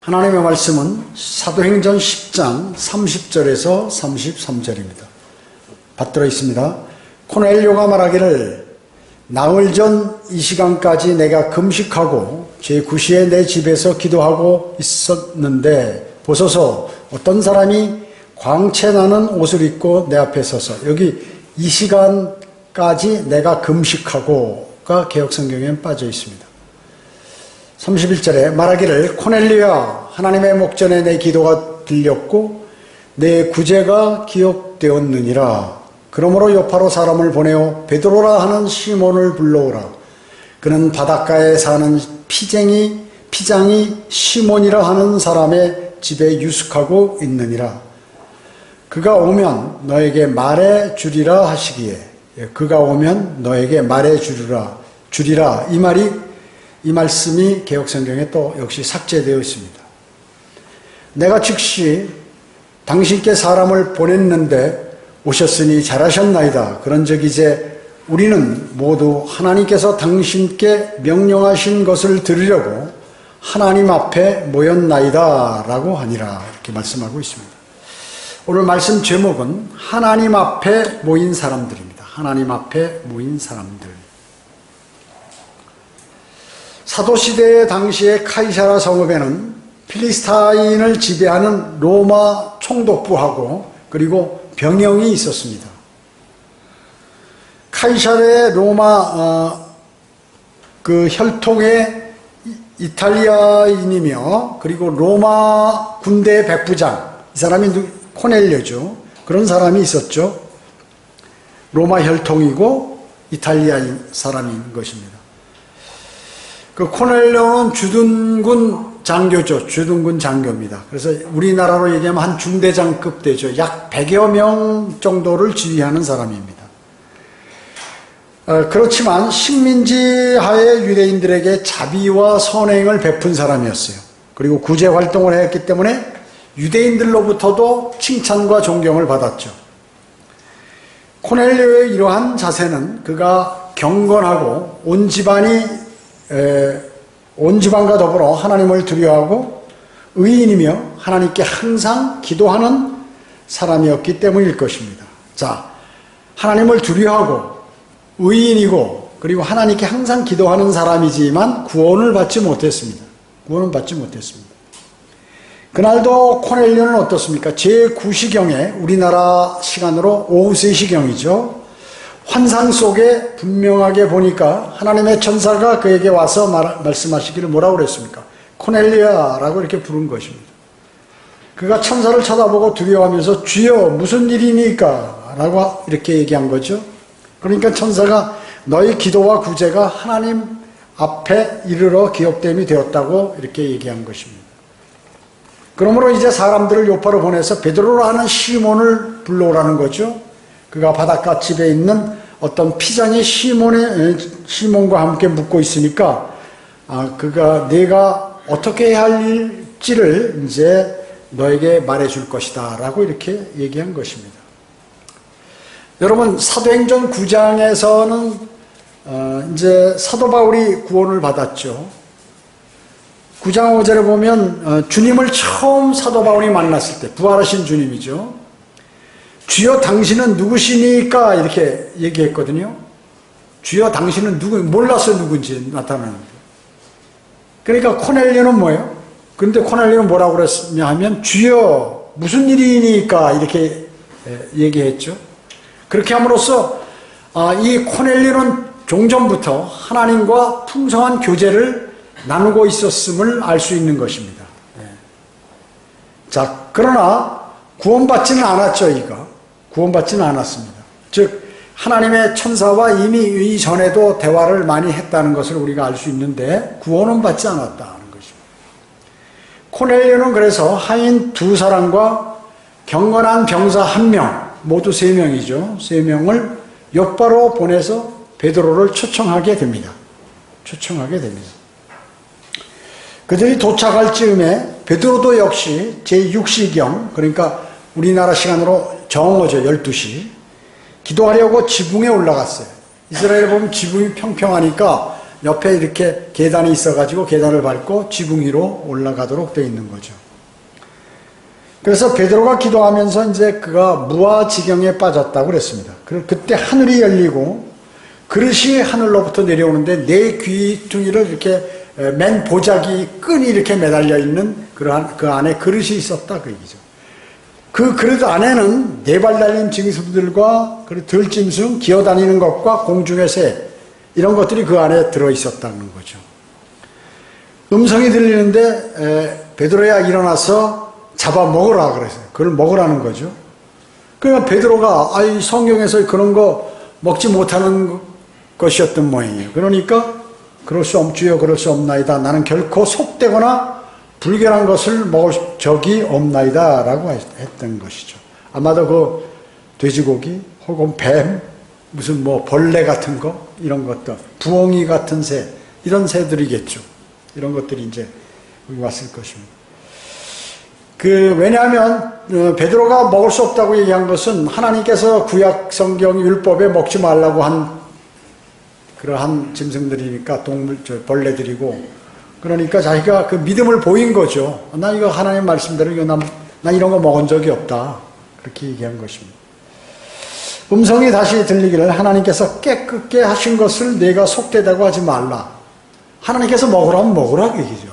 하나님의 말씀은 사도행전 10장 30절에서 33절입니다. 받들어 있습니다. 코넬료가 말하기를 나흘 전 이 시간까지 내가 금식하고 제9시에 내 집에서 기도하고 있었는데 보소서 어떤 사람이 광채 나는 옷을 입고 내 앞에 서서 여기 이 시간까지 내가 금식하고가 개역성경에 빠져 있습니다. 31절에 말하기를 코넬료야 하나님의 목전에 내 기도가 들렸고 내 구제가 기억되었느니라. 그러므로 요파로 사람을 보내어 베드로라 하는 시몬을 불러오라. 그는 바닷가에 사는 피장이 시몬이라 하는 사람의 집에 유숙하고 있느니라. 그가 오면 너에게 말해 주리라 하시기에 그가 오면 너에게 말해 주리라 이 말씀이 개역성경에 또 역시 삭제되어 있습니다. 내가 즉시 당신께 사람을 보냈는데 오셨으니 잘하셨나이다. 그런즉 이제 우리는 모두 하나님께서 당신께 명령하신 것을 들으려고 하나님 앞에 모였나이다 라고 하니라. 이렇게 말씀하고 있습니다. 오늘 말씀 제목은 하나님 앞에 모인 사람들입니다. 하나님 앞에 모인 사람들. 사도시대 당시의 카이사라 성읍에는 필리스타인을 지배하는 로마 총독부하고 그리고 병영이 있었습니다. 카이사르의 로마 그 혈통의 이탈리아인이며 그리고 로마 군대의 백부장, 이 사람이 코넬료죠. 그런 사람이 있었죠. 로마 혈통이고 이탈리아인 사람인 것입니다. 그 코넬료는 주둔군 장교죠. 주둔군 장교입니다. 그래서 우리나라로 얘기하면 한 중대장급 되죠. 약 100여 명 정도를 지휘하는 사람입니다. 그렇지만 식민지하에 유대인들에게 자비와 선행을 베푼 사람이었어요. 그리고 구제 활동을 했기 때문에 유대인들로부터도 칭찬과 존경을 받았죠. 코넬료의 이러한 자세는 그가 경건하고 온 집안과 더불어 하나님을 두려워하고 의인이며 하나님께 항상 기도하는 사람이었기 때문일 것입니다. 자, 하나님을 두려워하고 의인이고 그리고 하나님께 항상 기도하는 사람이지만 구원을 받지 못했습니다. 그날도 코넬료는 어떻습니까? 제9시경에 우리나라 시간으로 오후 3시경이죠. 환상 속에 분명하게 보니까 하나님의 천사가 그에게 와서 말씀하시기를 뭐라고 그랬습니까? 코넬료야 라고 이렇게 부른 것입니다. 그가 천사를 쳐다보고 두려워하면서 주여 무슨 일이니까 라고 이렇게 얘기한 거죠. 그러니까 천사가 너희 기도와 구제가 하나님 앞에 이르러 기억됨이 되었다고 이렇게 얘기한 것입니다. 그러므로 이제 사람들을 요파로 보내서 베드로라 하는 시몬을 불러오라는 거죠. 그가 바닷가 집에 있는 어떤 피장이 시몬과 함께 묵고 있으니까 내가 어떻게 해야 할지를 이제 너에게 말해줄 것이다 라고 이렇게 얘기한 것입니다. 여러분 사도행전 9장에서는 이제 사도 바울이 구원을 받았죠. 9장 5절에 보면 주님을 처음 사도 바울이 만났을 때 부활하신 주님이죠. 주여 당신은 누구시니까 이렇게 얘기했거든요. 주여 당신은 몰랐어요. 누군지 나타나는데. 그러니까 코넬료는 뭐예요? 그런데 코넬료는 뭐라고 그랬냐 하면 주여 무슨 일이니까 이렇게 얘기했죠. 그렇게 함으로써 이 코넬료는 종전부터 하나님과 풍성한 교제를 나누고 있었음을 알 수 있는 것입니다. 자, 그러나 구원받지는 않았죠. 구원받지는 않았습니다. 즉 하나님의 천사와 이미 이전에도 대화를 많이 했다는 것을 우리가 알 수 있는데 구원은 받지 않았다는 것입니다. 코넬료는 그래서 하인 2사람과 경건한 병사 1명, 모두 3명이죠. 3명을 요파로 보내서 베드로를 초청하게 됩니다. 그들이 도착할 즈음에 베드로도 역시 제6시경, 그러니까 우리나라 시간으로 정오죠. 12시 기도하려고 지붕에 올라갔어요. 이스라엘에 보면 지붕이 평평하니까 옆에 이렇게 계단이 있어가지고 계단을 밟고 지붕 위로 올라가도록 되어 있는 거죠. 그래서 베드로가 기도하면서 이제 그가 무아지경에 빠졌다고 그랬습니다. 그때 하늘이 열리고 그릇이 하늘로부터 내려오는데 네 귀퉁이를 이렇게 맨 보자기 끈이 이렇게 매달려 있는 그 안에 그릇이 있었다 그 얘기죠. 그 그릇 안에는 네 발 달린 짐승들과 들짐승 기어다니는 것과 공중의 새 이런 것들이 그 안에 들어있었다는 거죠. 음성이 들리는데 베드로야 일어나서 잡아먹으라 그랬어요. 그걸 먹으라는 거죠. 그러니까 베드로가 성경에서 그런 거 먹지 못하는 것이었던 모양이에요. 그러니까 주여 그럴 수 없나이다. 나는 결코 속되거나 불결한 것을 먹을 적이 없나이다 라고 했던 것이죠. 아마도 그 돼지고기 혹은 뱀 무슨 벌레 같은 거 이런 것들 부엉이 같은 새 이런 새들이겠죠. 이런 것들이 이제 여기 왔을 것입니다. 왜냐하면 베드로가 먹을 수 없다고 얘기한 것은 하나님께서 구약 성경 율법에 먹지 말라고 한 그러한 짐승들이니까 벌레들이고 그러니까 자기가 그 믿음을 보인 거죠. 나 이거 하나님 말씀대로 나 이런 거 먹은 적이 없다. 그렇게 얘기한 것입니다. 음성이 다시 들리기를 하나님께서 깨끗게 하신 것을 내가 속되다고 하지 말라. 하나님께서 먹으라면 먹으라 그 얘기죠.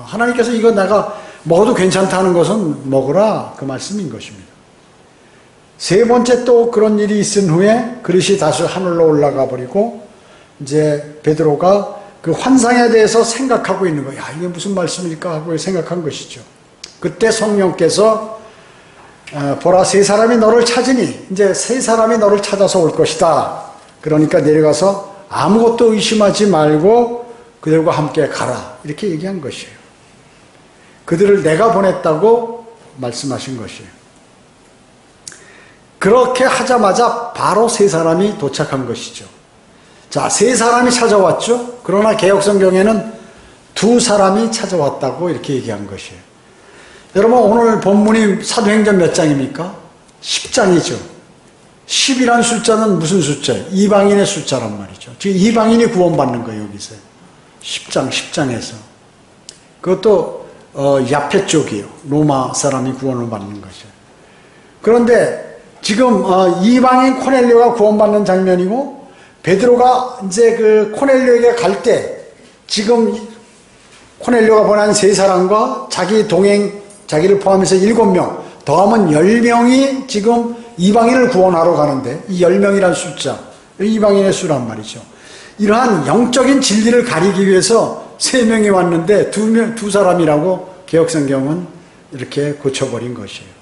하나님께서 이거 내가 먹어도 괜찮다는 것은 먹으라 그 말씀인 것입니다. 세 번째 또 그런 일이 있은 후에 그릇이 다시 하늘로 올라가 버리고 이제 베드로가 그 환상에 대해서 생각하고 있는 거예요. 이게 무슨 말씀일까 하고 생각한 것이죠. 그때 성령께서 보라 세 사람이 너를 찾으니 이제 세 사람이 너를 찾아서 올 것이다. 그러니까 내려가서 아무것도 의심하지 말고 그들과 함께 가라. 이렇게 얘기한 것이에요. 그들을 내가 보냈다고 말씀하신 것이에요. 그렇게 하자마자 바로 세 사람이 도착한 것이죠. 자, 세 사람이 찾아왔죠. 그러나 개역성경에는 두 사람이 찾아왔다고 이렇게 얘기한 것이에요. 여러분 오늘 본문이 사도행전 몇 장입니까? 10장이죠. 10이란 숫자는 무슨 숫자예요? 이방인의 숫자란 말이죠. 지금 이방인이 구원받는 거예요. 여기서 10장에서 그것도 야페 쪽이에요. 로마 사람이 구원을 받는 것이에요. 그런데 지금 이방인 코넬료가 구원받는 장면이고 베드로가 이제 그 코넬료에게 갈 때 지금 코넬료가 보낸 세 사람과 자기를 포함해서 7명 더하면 10명이 지금 이방인을 구원하러 가는데 이 10명이란 숫자 이방인의 수란 말이죠. 이러한 영적인 진리를 가리기 위해서 3명이 왔는데 두 사람이라고 개역성경은 이렇게 고쳐버린 것이에요.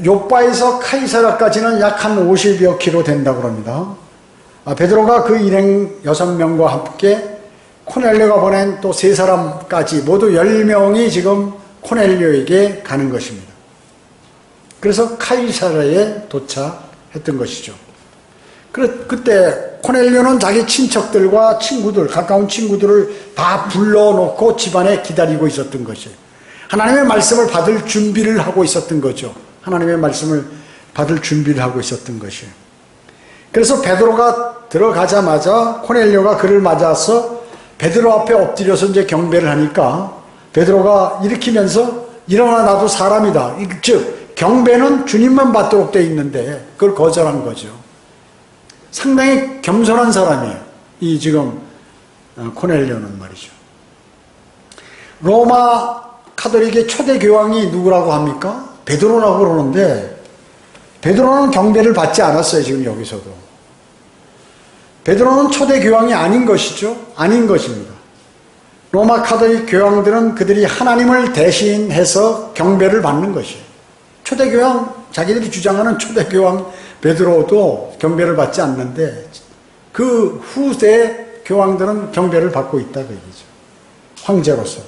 요바에서 카이사라까지는 약 한 50여 킬로 된다고 합니다. 베드로가 그 일행 6명과 함께 코넬료가 보낸 또 3사람까지 모두 10명이 지금 코넬료에게 가는 것입니다. 그래서 카이사라에 도착했던 것이죠. 그때 코넬료는 자기 친척들과 친구들, 가까운 친구들을 다 불러놓고 집안에 기다리고 있었던 것이에요. 하나님의 말씀을 받을 준비를 하고 있었던 거죠. 하나님의 말씀을 받을 준비를 하고 있었던 것이에요. 그래서 베드로가 들어가자마자 코넬료가 그를 맞아서 베드로 앞에 엎드려서 이제 경배를 하니까 베드로가 일으키면서 일어나 나도 사람이다. 즉 경배는 주님만 받도록 되어 있는데 그걸 거절한 거죠. 상당히 겸손한 사람이에요. 이 지금 코넬료는 말이죠. 로마 카톨릭의 초대 교황이 누구라고 합니까? 베드로라고 그러는데 베드로는 경배를 받지 않았어요. 지금 여기서도. 베드로는 초대 교황이 아닌 것이죠. 아닌 것입니다. 로마 카톨릭 교황들은 그들이 하나님을 대신해서 경배를 받는 것이에요. 초대 교황, 자기들이 주장하는 초대 교황 베드로도 경배를 받지 않는데 그 후대 교황들은 경배를 받고 있다 그 얘기죠. 황제로서.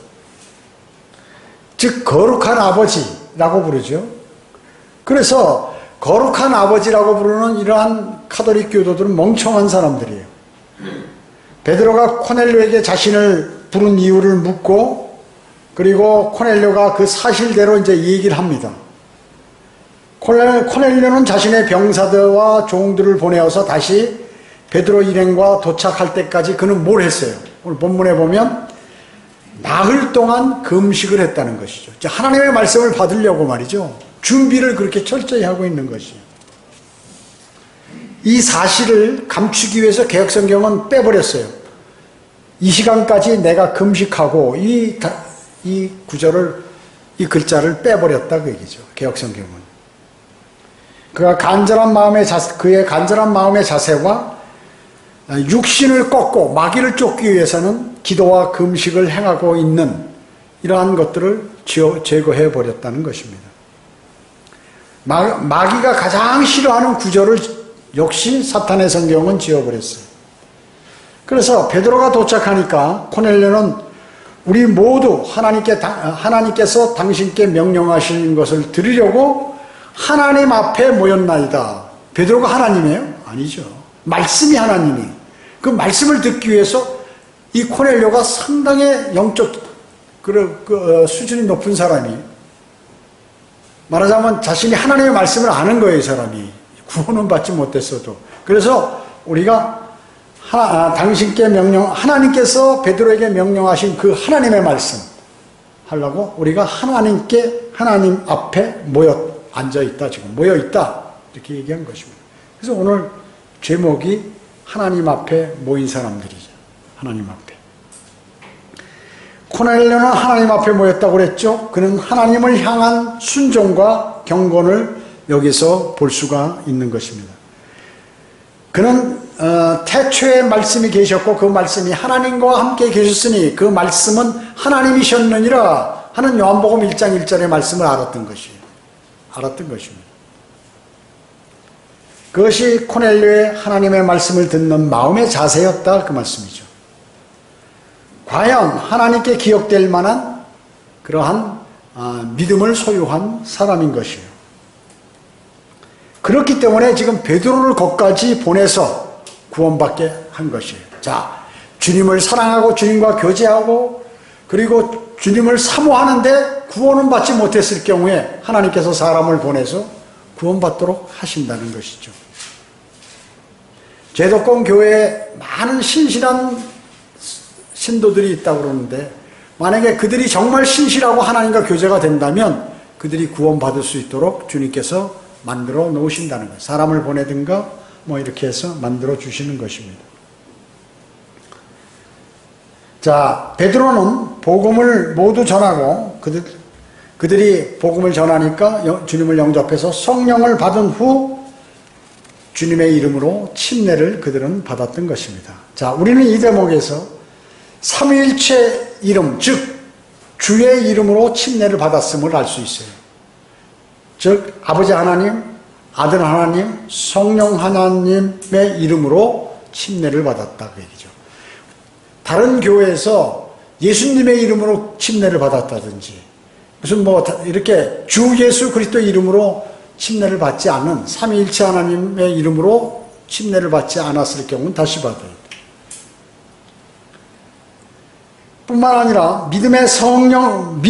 즉 거룩한 아버지라고 부르죠. 그래서 거룩한 아버지라고 부르는 이러한 카톨릭 교도들은 멍청한 사람들이에요. 베드로가 코넬료에게 자신을 부른 이유를 묻고 그리고 코넬료가 그 사실대로 이제 얘기를 합니다. 코넬료는 자신의 병사들과 종들을 보내어서 다시 베드로 일행과 도착할 때까지 그는 뭘 했어요? 오늘 본문에 보면 나흘 동안 금식을 했다는 것이죠. 하나님의 말씀을 받으려고 말이죠. 준비를 그렇게 철저히 하고 있는 것이에요. 이 사실을 감추기 위해서 개역성경은 빼버렸어요. 이 시간까지 내가 금식하고 이 구절을, 이 글자를 빼버렸다 그 얘기죠. 개역성경은. 그의 간절한 마음의 자세와 육신을 꺾고 마귀를 쫓기 위해서는 기도와 금식을 행하고 있는 이러한 것들을 제거해 버렸다는 것입니다. 마귀가 가장 싫어하는 구절을 역시 사탄의 성경은 지워버렸어요. 그래서 베드로가 도착하니까 코넬료는 우리 모두 하나님께서 당신께 명령하신 것을 들으려고 하나님 앞에 모였나이다. 베드로가 하나님이에요? 아니죠. 말씀이 하나님이. 그 말씀을 듣기 위해서 이 코넬료가 상당히 영적 수준이 높은 사람이에요. 말하자면 자신이 하나님의 말씀을 아는 거예요, 이 사람이. 구원은 받지 못했어도. 그래서 우리가 하나님께서 베드로에게 명령하신 그 하나님의 말씀 하려고 우리가 하나님 앞에 앉아있다, 지금 모여있다. 이렇게 얘기한 것입니다. 그래서 오늘 제목이 하나님 앞에 모인 사람들이죠. 하나님 앞에. 코넬료는 하나님 앞에 모였다고 그랬죠. 그는 하나님을 향한 순종과 경건을 여기서 볼 수가 있는 것입니다. 그는 태초에 말씀이 계셨고 그 말씀이 하나님과 함께 계셨으니 그 말씀은 하나님이셨느니라 하는 요한복음 1장 1절의 말씀을 알았던 것입니다. 그것이 코넬료의 하나님의 말씀을 듣는 마음의 자세였다 그 말씀이죠. 과연 하나님께 기억될 만한 그러한 믿음을 소유한 사람인 것이에요. 그렇기 때문에 지금 베드로를 거기까지 보내서 구원받게 한 것이에요. 자, 주님을 사랑하고 주님과 교제하고 그리고 주님을 사모하는데 구원은 받지 못했을 경우에 하나님께서 사람을 보내서 구원받도록 하신다는 것이죠. 제도권 교회에 많은 신실한 신도들이 있다고 그러는데 만약에 그들이 정말 신실하고 하나님과 교제가 된다면 그들이 구원받을 수 있도록 주님께서 만들어 놓으신다는 거예요. 사람을 보내든가 이렇게 해서 만들어 주시는 것입니다. 자, 베드로는 복음을 모두 전하고 그들이 복음을 전하니까 주님을 영접해서 성령을 받은 후 주님의 이름으로 침례를 그들은 받았던 것입니다. 자, 우리는 이 대목에서 삼위일체 이름, 즉 주의 이름으로 침례를 받았음을 알 수 있어요. 즉 아버지 하나님, 아들 하나님, 성령 하나님의 이름으로 침례를 받았다 그 얘기죠. 다른 교회에서 예수님의 이름으로 침례를 받았다든지 무슨 이렇게 주 예수 그리스도 이름으로 침례를 받지 않은 삼위일체 하나님의 이름으로 침례를 받지 않았을 경우는 다시 받아요. 뿐만 아니라 믿음의 성령,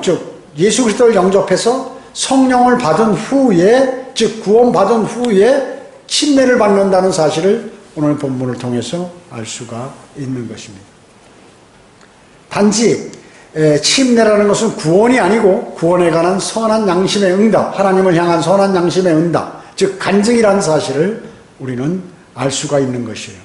즉 예수 그리스도를 영접해서 성령을 받은 후에, 즉 구원받은 후에 침례를 받는다는 사실을 오늘 본문을 통해서 알 수가 있는 것입니다. 단지 침례라는 것은 구원이 아니고 구원에 관한 선한 양심의 응답, 하나님을 향한 선한 양심의 응답, 즉 간증이라는 사실을 우리는 알 수가 있는 것이에요.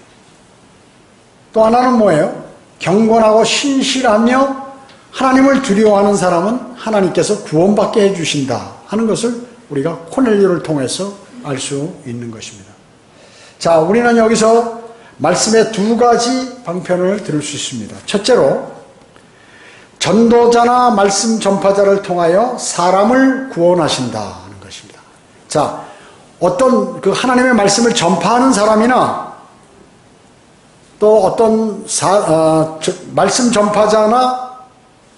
또 하나는 뭐예요? 경건하고 신실하며 하나님을 두려워하는 사람은 하나님께서 구원받게 해주신다 하는 것을 우리가 코넬료를 통해서 알 수 있는 것입니다. 자, 우리는 여기서 말씀의 두 가지 방편을 들을 수 있습니다. 첫째로 전도자나 말씀 전파자를 통하여 사람을 구원하신다 하는 것입니다. 자, 어떤 하나님의 말씀을 전파하는 사람이나 또 어떤 말씀 전파자나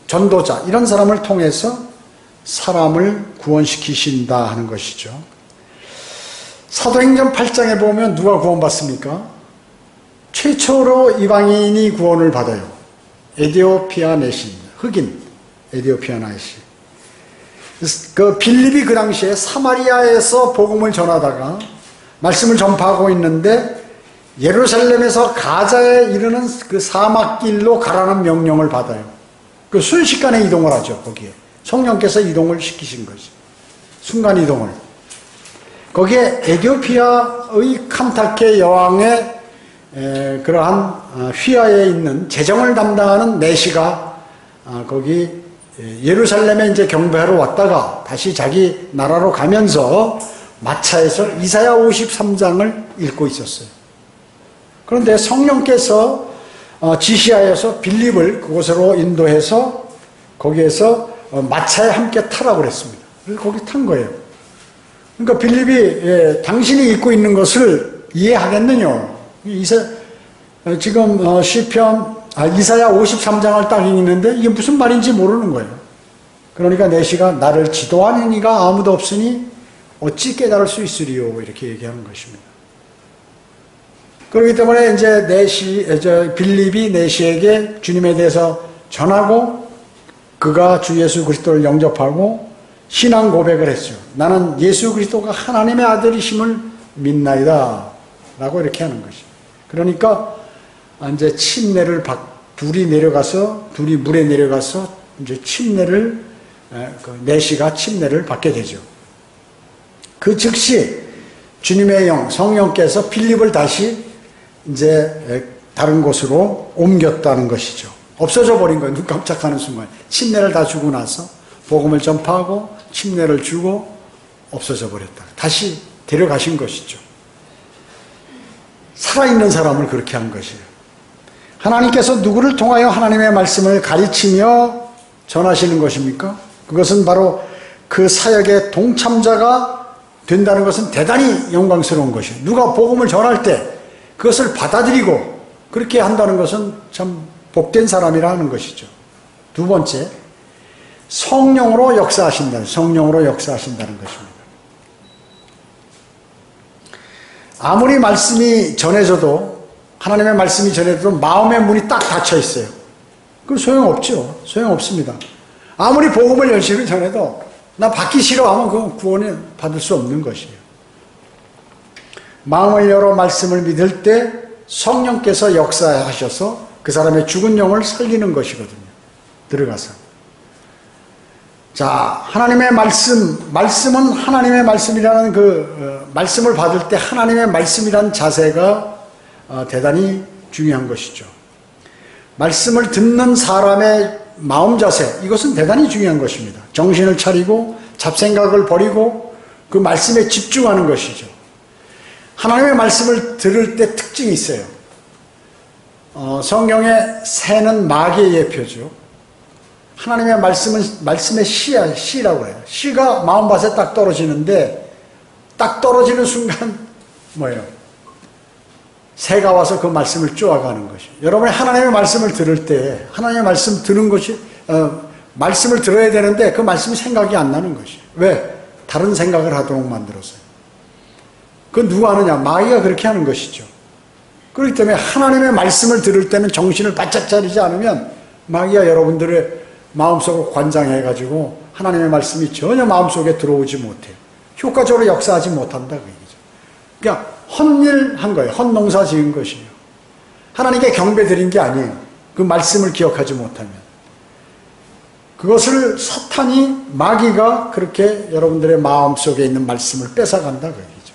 전도자 이런 사람을 통해서 사람을 구원시키신다 하는 것이죠. 사도행전 8장에 보면 누가 구원받습니까? 최초로 이방인이 구원을 받아요. 에디오피아 내신, 흑인 에디오피아 내신. 그 빌립이 그 당시에 사마리아에서 복음을 전하다가 말씀을 전파하고 있는데 예루살렘에서 가자에 이르는 그 사막길로 가라는 명령을 받아요. 그 순식간에 이동을 하죠. 거기에 성령께서 이동을 시키신 거지. 순간 이동을. 거기에 에티오피아의 칸타케 여왕의 그러한 휘하에 있는 재정을 담당하는 내시가 거기 예루살렘에 이제 경배하러 왔다가 다시 자기 나라로 가면서 마차에서 이사야 53장을 읽고 있었어요. 그런데 성령께서 지시하여서 빌립을 그곳으로 인도해서 거기에서 마차에 함께 타라고 그랬습니다. 그래서 거기 탄 거예요. 그러니까 빌립이 당신이 읽고 있는 것을 이해하겠느냐? 지금 이사야 53장을 딱 읽는데 이게 무슨 말인지 모르는 거예요. 그러니까 내시가 나를 지도하는 이가 아무도 없으니 어찌 깨달을 수 있으리요? 이렇게 얘기하는 것입니다. 그렇기 때문에 이제 빌립이 내시에게 주님에 대해서 전하고 그가 주 예수 그리스도를 영접하고 신앙 고백을 했죠. 나는 예수 그리스도가 하나님의 아들이심을 믿나이다 라고 이렇게 하는 것입니다. 그러니까 이제 침례를 둘이 물에 내려가서 이제 내시가 침례를 받게 되죠. 그 즉시 주님의 성령께서 빌립을 다시 이제 다른 곳으로 옮겼다는 것이죠. 없어져 버린 거예요. 눈 깜짝하는 순간. 침례를 다 주고 나서 복음을 전파하고 침례를 주고 없어져 버렸다. 다시 데려가신 것이죠. 살아있는 사람을 그렇게 한 것이에요. 하나님께서 누구를 통하여 하나님의 말씀을 가르치며 전하시는 것입니까? 그것은 바로 그 사역의 동참자가 된다는 것은 대단히 영광스러운 것이에요. 누가 복음을 전할 때 그것을 받아들이고 그렇게 한다는 것은 참 복된 사람이라 하는 것이죠. 두 번째, 성령으로 역사하신다는 것입니다. 아무리 말씀이 전해져도 하나님의 말씀이 전해져도 마음의 문이 딱 닫혀 있어요. 그건 소용없죠. 소용없습니다. 아무리 복음을 열심히 전해도 나 받기 싫어하면 그건 구원을 받을 수 없는 것이에요. 마음을 열어 말씀을 믿을 때 성령께서 역사하셔서 그 사람의 죽은 영을 살리는 것이거든요. 들어가서. 자, 하나님의 말씀은 하나님의 말씀이라는 말씀을 받을 때 하나님의 말씀이라는 자세가 대단히 중요한 것이죠. 말씀을 듣는 사람의 마음 자세, 이것은 대단히 중요한 것입니다. 정신을 차리고 잡생각을 버리고 그 말씀에 집중하는 것이죠. 하나님의 말씀을 들을 때 특징이 있어요. 성경의 새는 마귀의 예표죠. 하나님의 말씀은 말씀의 씨라고 해요. 씨가 마음밭에 딱 떨어지는데 딱 떨어지는 순간 뭐예요? 새가 와서 그 말씀을 쪼아가는 것이에요. 여러분이 하나님의 말씀을 들을 때 하나님의 말씀 듣는 것이 말씀을 들어야 되는데 그 말씀이 생각이 안 나는 것이에요. 왜? 다른 생각을 하도록 만들었어요. 그건 누가 하느냐? 마귀가 그렇게 하는 것이죠. 그렇기 때문에 하나님의 말씀을 들을 때는 정신을 바짝 차리지 않으면 마귀가 여러분들의 마음속으로 관장해가지고 하나님의 말씀이 전혀 마음속에 들어오지 못해요. 효과적으로 역사하지 못한다 그 얘기죠. 그러니까 헛일한 거예요. 헛농사 지은 것이에요. 하나님께 경배 드린 게 아니에요. 그 말씀을 기억하지 못하면. 그것을 사탄이 마귀가 그렇게 여러분들의 마음속에 있는 말씀을 뺏어간다 그 얘기죠.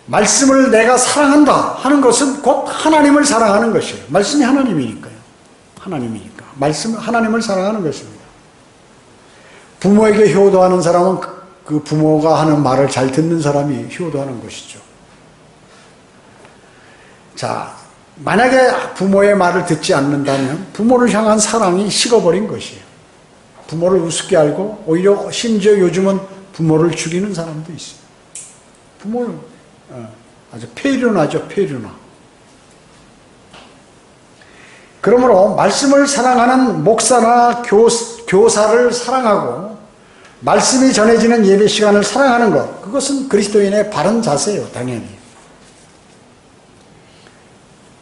말씀을 내가 사랑한다 하는 것은 곧 하나님을 사랑하는 것이에요. 말씀이 하나님이니까요. 하나님이니까. 말씀은 하나님을 사랑하는 것입니다. 부모에게 효도하는 사람은 그 부모가 하는 말을 잘 듣는 사람이 효도하는 것이죠. 자, 만약에 부모의 말을 듣지 않는다면 부모를 향한 사랑이 식어버린 것이에요. 부모를 우습게 알고 오히려 심지어 요즘은 부모를 죽이는 사람도 있어요. 부모를 아주 폐륜하죠, 폐륜화. 그러므로 말씀을 사랑하는 목사나 교사를 사랑하고 말씀이 전해지는 예배 시간을 사랑하는 것, 그것은 그리스도인의 바른 자세예요, 당연히.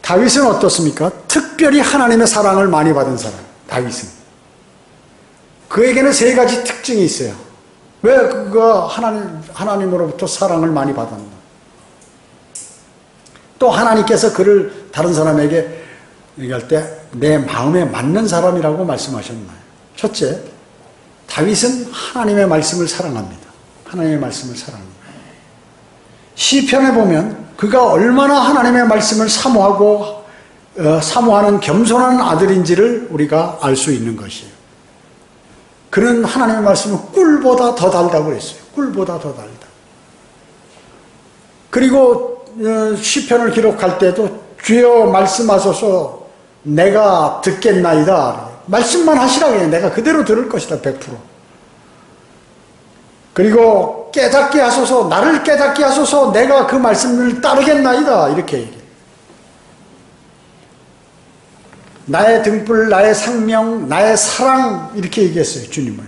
다윗은 어떻습니까? 특별히 하나님의 사랑을 많이 받은 사람, 다윗은. 그에게는 세 가지 특징이 있어요. 왜 그가 하나님으로부터 사랑을 많이 받았나? 또 하나님께서 그를 다른 사람에게 얘기할 때 내 마음에 맞는 사람이라고 말씀하셨나요? 첫째, 다윗은 하나님의 말씀을 사랑합니다. 하나님의 말씀을 사랑합니다. 시편에 보면 그가 얼마나 하나님의 말씀을 사모하는 겸손한 아들인지를 우리가 알 수 있는 것이에요. 그는 하나님의 말씀은 꿀보다 더 달다고 그랬어요. 꿀보다 더 달다. 그리고 시편을 기록할 때도 주여 말씀하소서 내가 듣겠나이다. 말씀만 하시라 그래요. 내가 그대로 들을 것이다. 100%. 그리고 깨닫게 하소서, 나를 깨닫게 하소서, 내가 그 말씀을 따르겠나이다. 이렇게 얘기해요. 나의 등불, 나의 생명, 나의 사랑, 이렇게 얘기했어요. 주님을.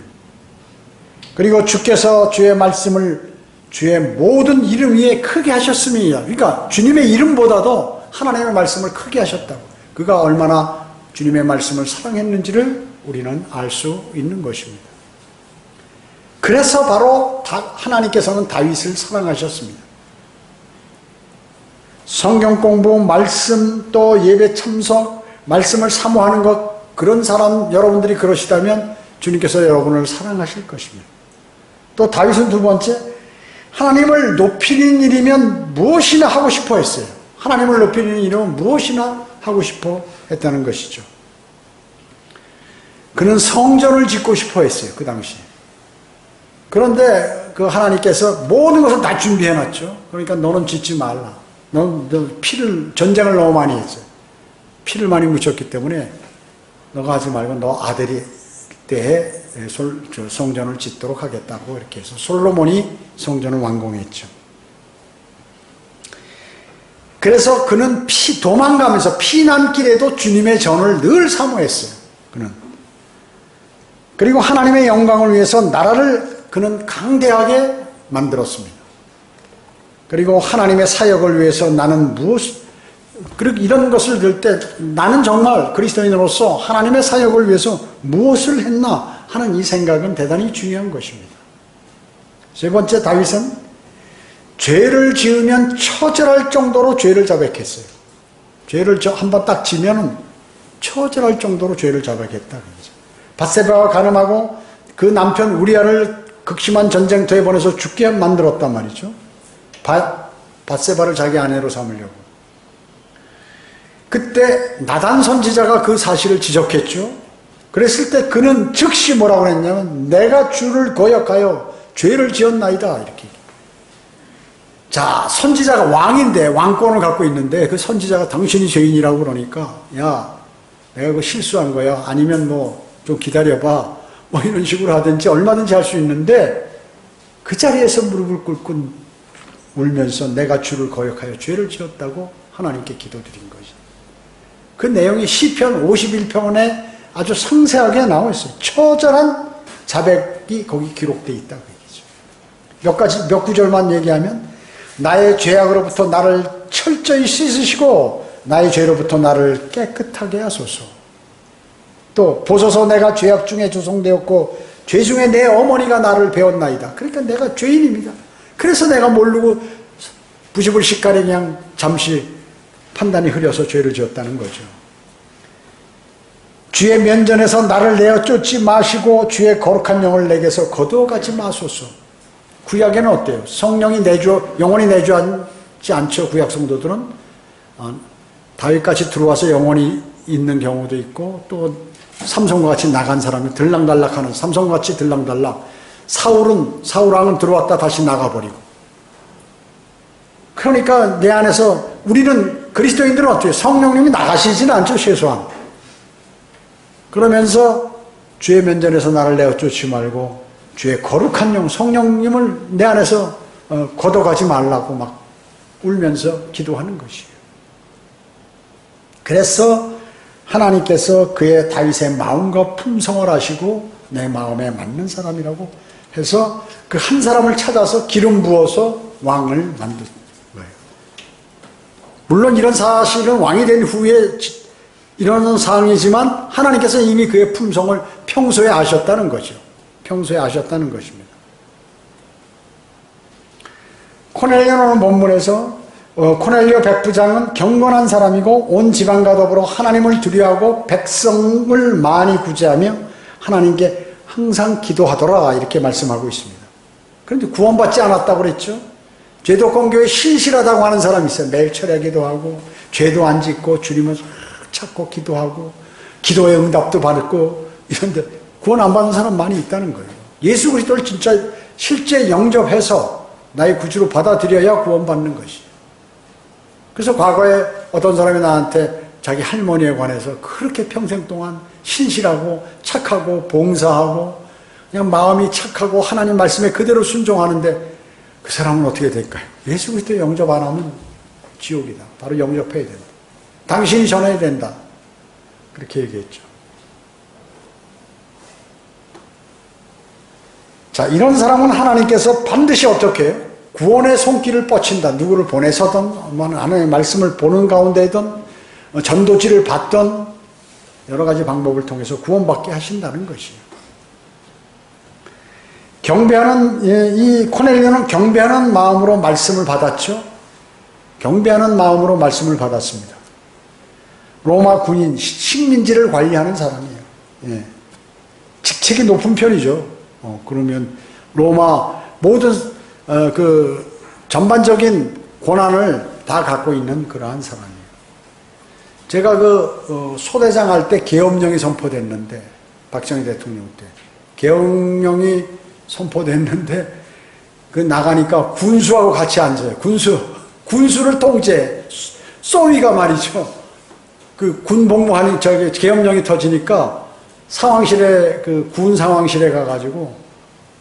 그리고 주께서 주의 말씀을 주의 모든 이름 위에 크게 하셨음이니라. 그러니까 주님의 이름보다도 하나님의 말씀을 크게 하셨다고. 그가 얼마나 주님의 말씀을 사랑했는지를 우리는 알 수 있는 것입니다. 그래서 바로 하나님께서는 다윗을 사랑하셨습니다. 성경 공부, 말씀, 또 예배 참석, 말씀을 사모하는 것, 그런 사람 여러분들이 그러시다면 주님께서 여러분을 사랑하실 것입니다. 또 다윗은 두 번째, 하나님을 높이는 일이면 무엇이나 하고 싶어 했어요. 하나님을 높이는 일이면 무엇이나 하고 싶어 했다는 것이죠. 그는 성전을 짓고 싶어 했어요. 그 당시에. 그런데 그 하나님께서 모든 것을 다 준비해놨죠. 그러니까 너는 짓지 말라. 너 전쟁을 너무 많이 했어요. 피를 많이 묻혔기 때문에 너가 하지 말고 너 아들이 때에 성전을 짓도록 하겠다고 이렇게 해서 솔로몬이 성전을 완공했죠. 그래서 그는 도망가면서 피난길에도 주님의 전을 늘 사모했어요. 그는. 그리고 하나님의 영광을 위해서 나라를 그는 강대하게 만들었습니다. 그리고 하나님의 사역을 위해서 나는 이런 것을 들 때 나는 정말 그리스도인으로서 하나님의 사역을 위해서 무엇을 했나 하는 이 생각은 대단히 중요한 것입니다. 세 번째, 다윗은 죄를 지으면 처절할 정도로 죄를 자백했어요. 죄를 한번 딱 지면은 처절할 정도로 죄를 자백했다. 밧세바와 간음하고 그 남편 우리아를 극심한 전쟁터에 보내서 죽게 만들었단 말이죠. 밧세바를 자기 아내로 삼으려고. 그때 나단 선지자가 그 사실을 지적했죠. 그랬을 때 그는 즉시 뭐라고 했냐면 내가 주를 거역하여 죄를 지었나이다. 이렇게. 자, 선지자가 왕인데 왕권을 갖고 있는데 그 선지자가 당신이 죄인이라고 그러니까 야, 내가 그거 실수한 거야. 아니면 뭐 좀 기다려봐. 뭐 이런 식으로 하든지 얼마든지 할 수 있는데 그 자리에서 무릎을 꿇고 울면서 내가 주를 거역하여 죄를 지었다고 하나님께 기도드린 것이죠. 그 내용이 시편 51편에 아주 상세하게 나와 있어요. 처절한 자백이 거기 기록되어 있다고 얘기죠. 몇 구절만 얘기하면 나의 죄악으로부터 나를 철저히 씻으시고 나의 죄로부터 나를 깨끗하게 하소서. 또 보소서 내가 죄악 중에 조성되었고 죄 중에 내 어머니가 나를 배웠나이다. 그러니까 내가 죄인입니다. 그래서 내가 모르고 부십을 시간에 그냥 잠시 판단이 흐려서 죄를 지었다는 거죠. 주의 면전에서 나를 내어 쫓지 마시고 주의 거룩한 영을 내게서 거두어가지 마소서. 구약에는 어때요? 성령이 영원히 내주하지 않죠. 구약 성도들은 다윗같이 들어와서 영원히 있는 경우도 있고 또 삼손과 같이 나간 사람이 들락달락하는 삼손과 같이 들락달락. 사울왕은 들어왔다 다시 나가버리고. 그러니까 내 안에서 우리는 그리스도인들은 어때요? 성령님이 나가시지는 않죠. 최소한. 그러면서 주의 면전에서 나를 내어 쫓지 말고 주의 거룩한 영, 성령님을 내 안에서 걷어가지 말라고 막 울면서 기도하는 것이에요. 그래서 하나님께서 그의 다윗의 마음과 품성을 아시고 내 마음에 맞는 사람이라고 해서 그 한 사람을 찾아서 기름 부어서 왕을 만든 거예요. 물론 이런 사실은 왕이 된 후에 이런 상황이지만 하나님께서 이미 그의 품성을 평소에 아셨다는 거죠. 평소에 아셨다는 것입니다. 코넬료는 본문에서 코넬료 백부장은 경건한 사람이고 온 지방과 더불어 하나님을 두려워하고 백성을 많이 구제하며 하나님께 항상 기도하더라 이렇게 말씀하고 있습니다. 그런데 구원받지 않았다고 그랬죠. 죄도권교회 신실하다고 하는 사람이 있어요. 매일 철야 기도하고 죄도 안 짓고 주님을 찾고 기도하고 기도의 응답도 받고 이런데 구원 안 받는 사람 많이 있다는 거예요. 예수 그리스도를 진짜 실제 영접해서 나의 구주로 받아들여야 구원받는 것이에요. 그래서 과거에 어떤 사람이 나한테 자기 할머니에 관해서 그렇게 평생 동안 신실하고 착하고 봉사하고 그냥 마음이 착하고 하나님 말씀에 그대로 순종하는데 그 사람은 어떻게 될까요? 예수 그리스도 영접 안 하면 지옥이다. 바로 영접해야 된다. 당신이 전해야 된다. 그렇게 얘기했죠. 자, 이런 사람은 하나님께서 반드시 어떻게 해요? 구원의 손길을 뻗친다. 누구를 보내서든 하나님의 말씀을 보는 가운데든 전도지를 받든 여러 가지 방법을 통해서 구원받게 하신다는 것이에요. 경배하는 이 코넬료는 경배하는 마음으로 말씀을 받았죠. 경배하는 마음으로 말씀을 받았습니다. 로마 군인 식민지를 관리하는 사람이에요. 예. 직책이 높은 편이죠. 그러면 로마 모든 그 전반적인 권한을 다 갖고 있는 그러한 사람이에요. 제가 그 소대장 할 때 계엄령이 선포됐는데 박정희 대통령 때 계엄령이 선포됐는데 그 나가니까 군수하고 같이 앉아요. 군수를 통제 소위가 말이죠. 그 군 복무하는 저기 계엄령이 터지니까 상황실에 그 군 상황실에 가가지고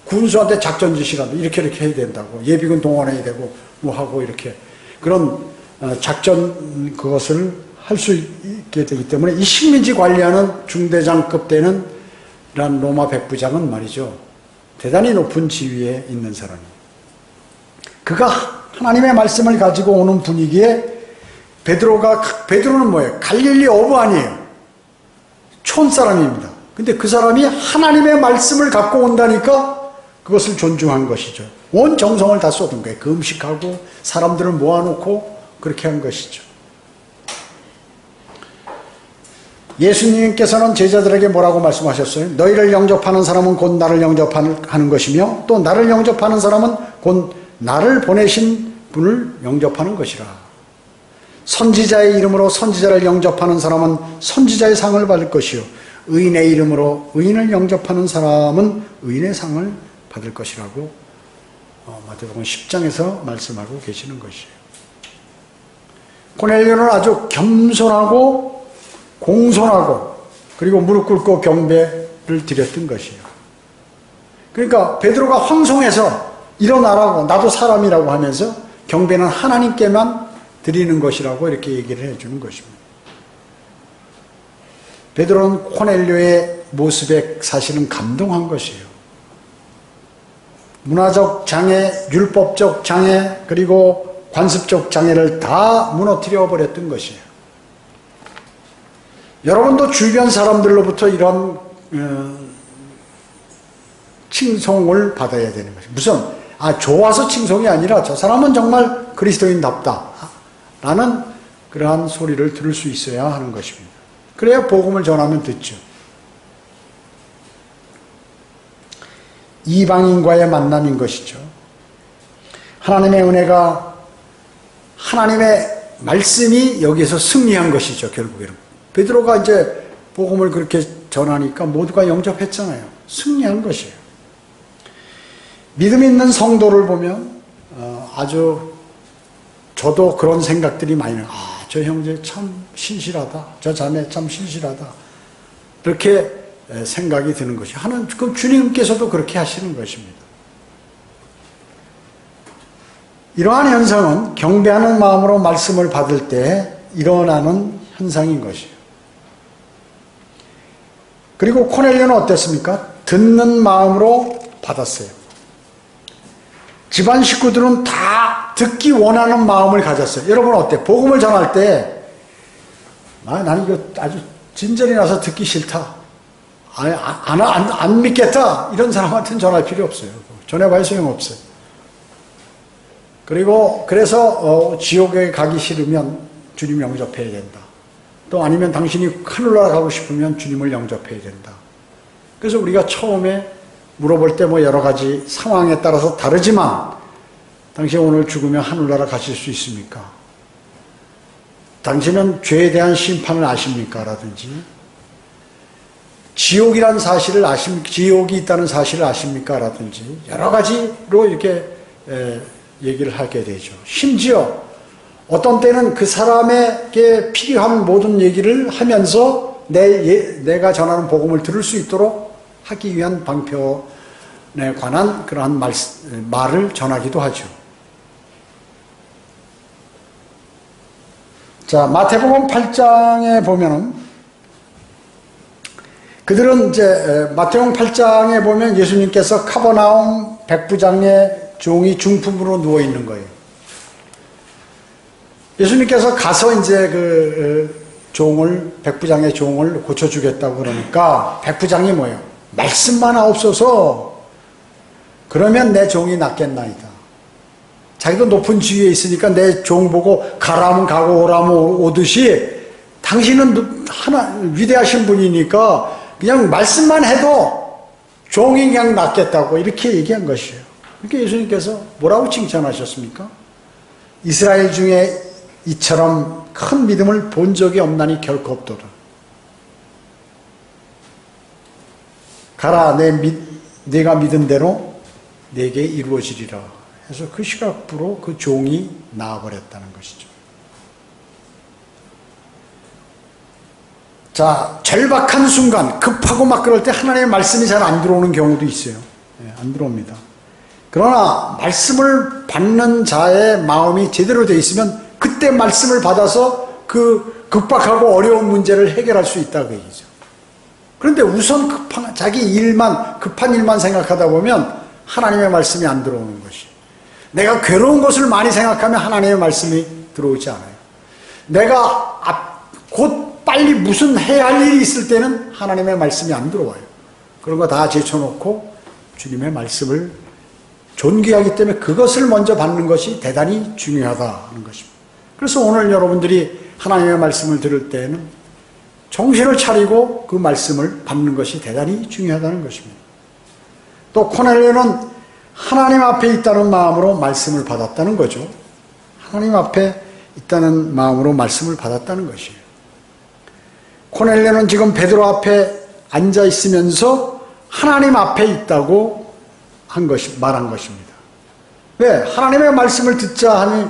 군수한테 작전 지시라도 이렇게 해야 된다고 예비군 동원해야 되고 뭐 하고 이렇게 그런 작전 그것을 할 수 있게 되기 때문에 이 식민지 관리하는 중대장급 되는 이런 로마 백부장은 말이죠. 대단히 높은 지위에 있는 사람이에요. 그가 하나님의 말씀을 가지고 오는 분위기에 베드로는 뭐예요? 갈릴리 어부 아니에요. 촌 사람입니다. 근데 그 사람이 하나님의 말씀을 갖고 온다니까 그것을 존중한 것이죠. 온 정성을 다 쏟은 거예요. 금식하고 사람들을 모아놓고 그렇게 한 것이죠. 예수님께서는 제자들에게 뭐라고 말씀하셨어요? 너희를 영접하는 사람은 곧 나를 영접하는 것이며 또 나를 영접하는 사람은 곧 나를 보내신 분을 영접하는 것이라. 선지자의 이름으로 선지자를 영접하는 사람은 선지자의 상을 받을 것이요 의인의 이름으로 의인을 영접하는 사람은 의인의 상을 받을 것이라고 마태복음 10장에서 말씀하고 계시는 것이에요. 코넬료는 아주 겸손하고 공손하고 그리고 무릎 꿇고 경배를 드렸던 것이에요. 그러니까 베드로가 황송해서 일어나라고 나도 사람이라고 하면서 경배는 하나님께만 드리는 것이라고 이렇게 얘기를 해주는 것입니다. 베드로는 코넬료의 모습에 사실은 감동한 것이에요. 문화적 장애, 율법적 장애, 그리고 관습적 장애를 다 무너뜨려 버렸던 것이에요. 여러분도 주변 사람들로부터 이런 칭송을 받아야 되는 것이에요. 무슨 좋아서 칭송이 아니라 저 사람은 정말 그리스도인답다 라는 그러한 소리를 들을 수 있어야 하는 것입니다. 그래야 복음을 전하면 듣죠. 이방인과의 만남인 것이죠. 하나님의 은혜가 하나님의 말씀이 여기에서 승리한 것이죠. 결국에는 베드로가 이제 복음을 그렇게 전하니까 모두가 영접했잖아요. 승리한 것이에요. 믿음 있는 성도를 보면 아주 저도 그런 생각들이 많이 나요. 저 형제 참 신실하다. 저 자매 참 신실하다. 이렇게 생각이 드는 것이 그 주님께서도 그렇게 하시는 것입니다. 이러한 현상은 경배하는 마음으로 말씀을 받을 때 일어나는 현상인 것이에요. 그리고 코넬료는 어땠습니까? 듣는 마음으로 받았어요. 집안 식구들은 다 듣기 원하는 마음을 가졌어요. 여러분 어때요? 복음을 전할 때 나는 이거 아주 진절이 나서 듣기 싫다. 안 믿겠다. 이런 사람한테는 전할 필요 없어요. 전해봐야 소용없어요. 그리고 그래서 지옥에 가기 싫으면 주님 영접해야 된다. 또 아니면 당신이 하늘나라 가고 싶으면 주님을 영접해야 된다. 그래서 우리가 처음에 물어볼 때 뭐 여러 가지 상황에 따라서 다르지만 당신 오늘 죽으면 하늘나라 가실 수 있습니까? 당신은 죄에 대한 심판을 아십니까? 라든지 지옥이라는 사실을 지옥이 있다는 사실을 아십니까? 라든지 여러 가지로 이렇게 얘기를 하게 되죠. 심지어 어떤 때는 그 사람에게 필요한 모든 얘기를 하면서 내가 전하는 복음을 들을 수 있도록 하기 위한 방편에 관한 그러한 말을 전하기도 하죠. 자, 마태복음 8장에 보면은 그들은 이제 마태복음 8장에 보면 예수님께서 카버나움 백부장의 종이 중풍으로 누워 있는 거예요. 예수님께서 가서 이제 백부장의 종을 고쳐주겠다고 그러니까 백부장이 뭐예요? 말씀만 없어서 그러면 내 종이 낫겠나이다. 자기도 높은 지위에 있으니까 내 종 보고 가라면 가고 오라면 오듯이 당신은 위대하신 분이니까 그냥 말씀만 해도 종이 그냥 낫겠다고 이렇게 얘기한 것이에요. 그러니까 예수님께서 뭐라고 칭찬하셨습니까? 이스라엘 중에 이처럼 큰 믿음을 본 적이 없나니 결코 없도다. 가라, 내가 믿은 대로 내게 이루어지리라 해서 그 시각부로 그 종이 나아버렸다는 것이죠. 자, 절박한 순간 급하고 막 그럴 때 하나님의 말씀이 잘 안 들어오는 경우도 있어요. 안 들어옵니다. 그러나 말씀을 받는 자의 마음이 제대로 되어 있으면 그때 말씀을 받아서 그 급박하고 어려운 문제를 해결할 수 있다 그 얘기죠. 그런데 우선 급한 일만 생각하다 보면 하나님의 말씀이 안 들어오는 것이. 내가 괴로운 것을 많이 생각하면 하나님의 말씀이 들어오지 않아요. 내가 곧 빨리 무슨 해야 할 일이 있을 때는 하나님의 말씀이 안 들어와요. 그런 거 다 제쳐놓고 주님의 말씀을 존귀하기 때문에 그것을 먼저 받는 것이 대단히 중요하다는 것입니다. 그래서 오늘 여러분들이 하나님의 말씀을 들을 때에는 정신을 차리고 그 말씀을 받는 것이 대단히 중요하다는 것입니다. 또 코넬료는 하나님 앞에 있다는 마음으로 말씀을 받았다는 거죠. 하나님 앞에 있다는 마음으로 말씀을 받았다는 것이에요. 코넬료는 지금 베드로 앞에 앉아 있으면서 하나님 앞에 있다고 말한 것입니다. 왜? 하나님의 말씀을 듣자 하니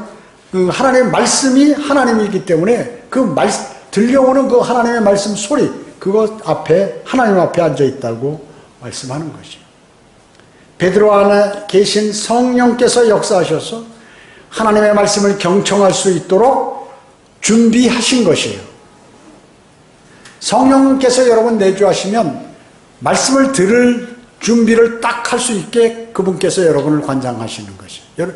그 하나님의 말씀이 하나님이기 때문에 들려오는 그 하나님의 말씀 소리, 그것 앞에, 하나님 앞에 앉아 있다고 말씀하는 것이에요. 베드로 안에 계신 성령께서 역사하셔서 하나님의 말씀을 경청할 수 있도록 준비하신 것이에요. 성령께서 여러분 내주하시면 말씀을 들을 준비를 딱 할 수 있게 그분께서 여러분을 관장하시는 것이에요.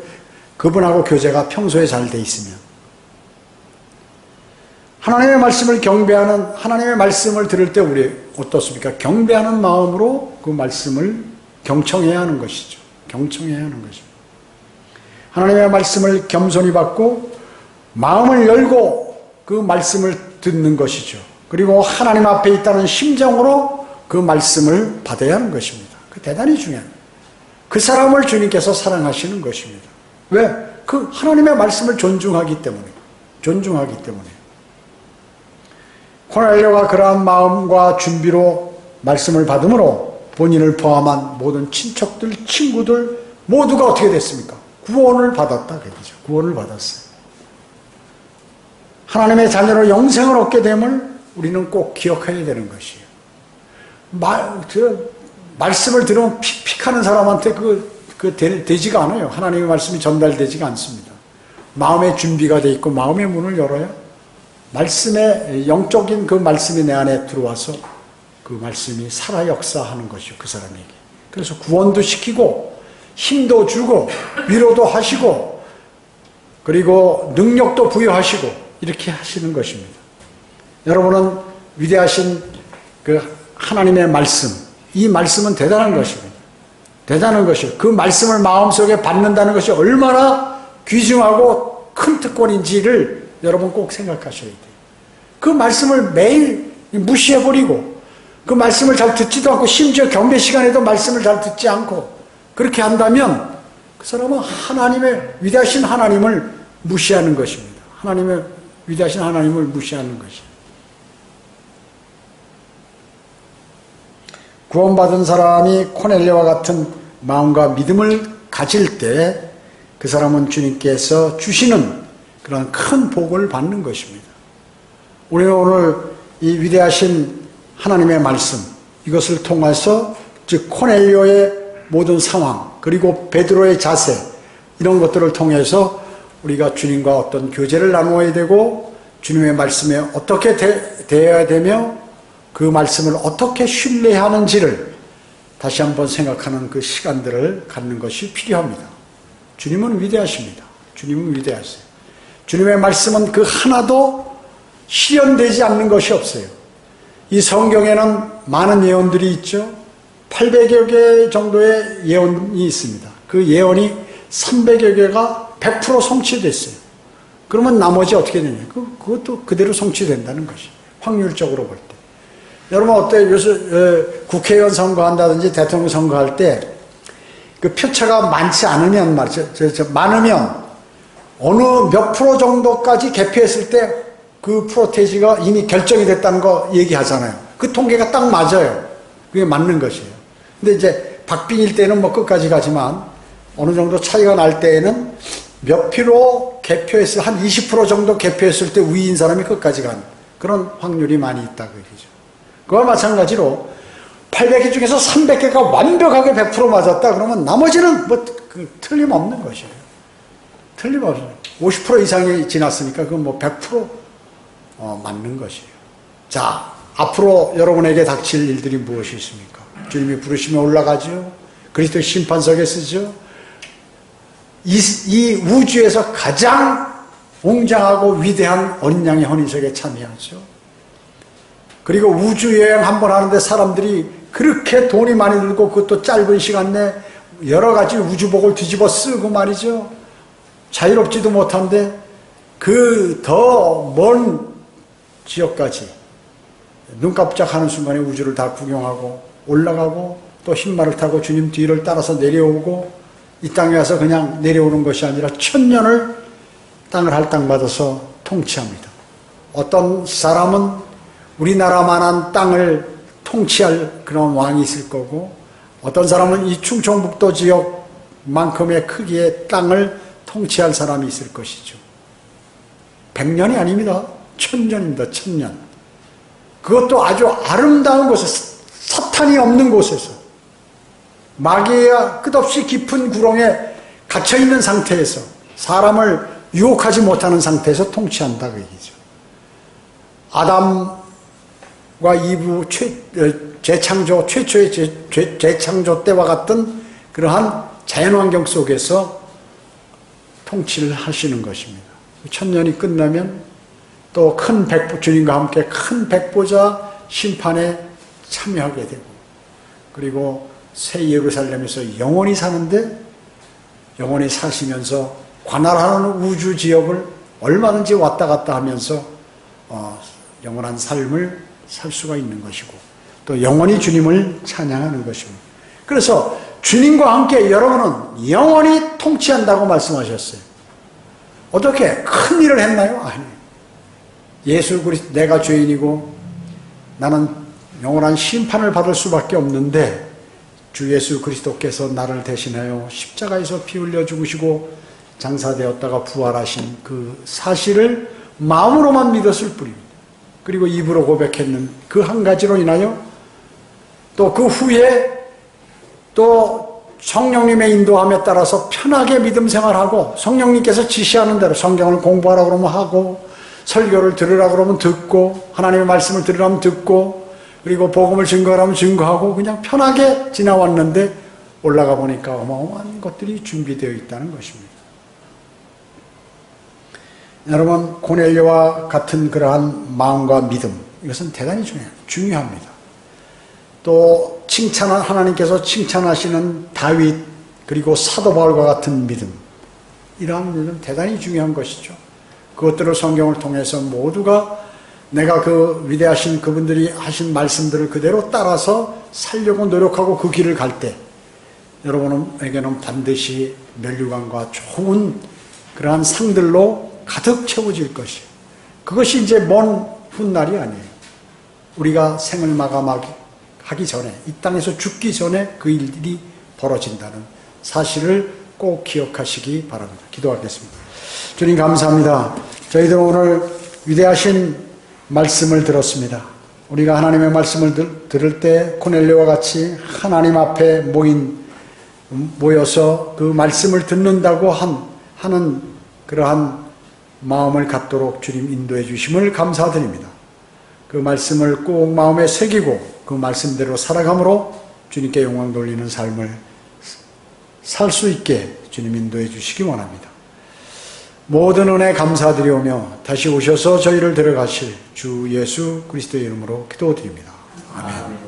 그분하고 교제가 평소에 잘 돼 있으면. 하나님의 말씀을 하나님의 말씀을 들을 때 우리 어떻습니까? 경배하는 마음으로 그 말씀을 경청해야 하는 것이죠. 경청해야 하는 것입니다. 하나님의 말씀을 겸손히 받고 마음을 열고 그 말씀을 듣는 것이죠. 그리고 하나님 앞에 있다는 심정으로 그 말씀을 받아야 하는 것입니다. 그 대단히 중요합니다. 그 사람을 주님께서 사랑하시는 것입니다. 왜? 그 하나님의 말씀을 존중하기 때문에. 코넬료가 그러한 마음과 준비로 말씀을 받음으로 본인을 포함한 모든 친척들, 친구들 모두가 어떻게 됐습니까? 구원을 받았다. 그죠? 구원을 받았어요. 하나님의 자녀로 영생을 얻게 됨을 우리는 꼭 기억해야 되는 것이에요. 말씀을 들으면 픽픽하는 사람한테 되지가 않아요. 하나님의 말씀이 전달되지가 않습니다. 마음의 준비가 돼 있고 마음의 문을 열어야 말씀의 영적인 그 말씀이 내 안에 들어와서 그 말씀이 살아 역사하는 것이요. 그 사람에게. 그래서 구원도 시키고 힘도 주고 위로도 하시고 그리고 능력도 부여하시고 이렇게 하시는 것입니다. 여러분은 위대하신 그 하나님의 말씀, 이 말씀은 대단한 것입니다. 대단한 것이에요. 그 말씀을 마음속에 받는다는 것이 얼마나 귀중하고 큰 특권인지를 여러분 꼭 생각하셔야 돼요. 그 말씀을 매일 무시해버리고 그 말씀을 잘 듣지도 않고 심지어 경배 시간에도 말씀을 잘 듣지 않고 그렇게 한다면 그 사람은 하나님의 위대하신 하나님을 무시하는 것입니다. 하나님의 위대하신 하나님을 무시하는 것입니다. 구원받은 사람이 코넬료와 같은 마음과 믿음을 가질 때 그 사람은 주님께서 주시는 그런 큰 복을 받는 것입니다. 우리는 오늘 이 위대하신 하나님의 말씀, 이것을 통해서 즉 코넬료의 모든 상황 그리고 베드로의 자세 이런 것들을 통해서 우리가 주님과 어떤 교제를 나누어야 되고 주님의 말씀에 어떻게 대해야 되며 그 말씀을 어떻게 신뢰하는지를 다시 한번 생각하는 그 시간들을 갖는 것이 필요합니다. 주님은 위대하십니다. 주님은 위대하세요. 주님의 말씀은 그 하나도 실현되지 않는 것이 없어요. 이 성경에는 많은 예언들이 있죠. 800여 개 정도의 예언이 있습니다. 그 예언이 300여 개가 100% 성취됐어요. 그러면 나머지 어떻게 되냐? 그것도 그대로 성취된다는 것이 확률적으로 볼 때. 여러분 어때요? 요새 국회의원 선거한다든지 대통령 선거할 때 그 표차가 많지 않으면 말이죠. 많으면 어느 몇 프로 정도까지 개표했을 때 그 프로테이지가 이미 결정이 됐다는 거 얘기하잖아요. 그 통계가 딱 맞아요. 그게 맞는 것이에요. 근데 이제 박빙일 때는 뭐 끝까지 가지만 어느 정도 차이가 날 때에는 몇 프로 개표했을 한 20% 정도 개표했을 때 우위인 사람이 끝까지 간 그런 확률이 많이 있다 그 얘기죠. 그와 마찬가지로 800개 중에서 300개가 완벽하게 100% 맞았다 그러면 나머지는 뭐 틀림없는 것이에요. 틀림없어요. 50% 이상이 지났으니까 그건 뭐 100% 맞는 것이에요. 자, 앞으로 여러분에게 닥칠 일들이 무엇이 있습니까? 주님이 부르시면 올라가죠. 그리스도의 심판석에 서죠. 이 우주에서 가장 웅장하고 위대한 언양의 혼인석에 참여하죠. 그리고 우주여행 한번 하는데 사람들이 그렇게 돈이 많이 들고 그것도 짧은 시간 내에 여러 가지 우주복을 뒤집어 쓰고 말이죠. 자유롭지도 못한데 그 더 먼 지역까지 눈 깜짝하는 순간에 우주를 다 구경하고 올라가고 또 흰말을 타고 주님 뒤를 따라서 내려오고 이 땅에 와서 그냥 내려오는 것이 아니라 1000년을 땅을 할당받아서 통치합니다. 어떤 사람은 우리나라만한 땅을 통치할 그런 왕이 있을 거고 어떤 사람은 이 충청북도 지역만큼의 크기의 땅을 통치할 사람이 있을 것이죠. 100년이 아닙니다. 1000년입니다. 1000년. 그것도 아주 아름다운 곳에서 사탄이 없는 곳에서 마귀가 끝없이 깊은 구렁에 갇혀있는 상태에서 사람을 유혹하지 못하는 상태에서 통치한다 그 얘기죠. 아담과 이브 재창조 최초의 재창조 때와 같은 그러한 자연환경 속에서 통치를 하시는 것입니다. 1000년이 끝나면 또 큰 백보 주님과 함께 큰 백보자 심판에 참여하게 되고 그리고 새 예루살렘에서 영원히 사는데 영원히 사시면서 관할하는 우주 지역을 얼마든지 왔다 갔다 하면서 영원한 삶을 살 수가 있는 것이고 또 영원히 주님을 찬양하는 것입니다. 그래서 주님과 함께 여러분은 영원히 통치한다고 말씀하셨어요. 어떻게 큰 일을 했나요? 아니에요. 예수 그리스도 내가 죄인이고 나는 영원한 심판을 받을 수밖에 없는데 주 예수 그리스도께서 나를 대신하여 십자가에서 피 흘려 죽으시고 장사되었다가 부활하신 그 사실을 마음으로만 믿었을 뿐입니다. 그리고 입으로 고백했는 그 한 가지로 인하여 또 그 후에 또 성령님의 인도함에 따라서 편하게 믿음 생활하고 성령님께서 지시하는 대로 성경을 공부하라고 그러면 하고 설교를 들으라고 그러면 듣고 하나님의 말씀을 들으라면 듣고 그리고 복음을 증거하라면 증거하고 그냥 편하게 지나왔는데 올라가 보니까 어마어마한 것들이 준비되어 있다는 것입니다. 여러분 고넬료와 같은 그러한 마음과 믿음 이것은 대단히 중요합니다. 또 하나님께서 칭찬하시는 다윗 그리고 사도 바울과 같은 믿음 이러한 일은 대단히 중요한 것이죠. 그것들을 성경을 통해서 모두가 내가 그 위대하신 그분들이 하신 말씀들을 그대로 따라서 살려고 노력하고 그 길을 갈 때 여러분에게는 반드시 면류관과 좋은 그러한 상들로 가득 채워질 것이에요. 그것이 이제 먼 훗날이 아니에요. 우리가 생을 마감하기 전에, 이 땅에서 죽기 전에 그 일들이 벌어진다는 사실을 꼭 기억하시기 바랍니다. 기도하겠습니다. 주님 감사합니다. 저희들 오늘 위대하신 말씀을 들었습니다. 우리가 하나님의 말씀을 들을 때 코넬료와 같이 하나님 앞에 모여서 그 말씀을 듣는다고 하는 그러한 마음을 갖도록 주님 인도해 주심을 감사드립니다. 그 말씀을 꼭 마음에 새기고 그 말씀대로 살아감으로 주님께 영광 돌리는 삶을 살 수 있게 주님 인도해 주시기 원합니다. 모든 은혜 감사드리오며 다시 오셔서 저희를 데려가실 주 예수 그리스도의 이름으로 기도드립니다. 아멘.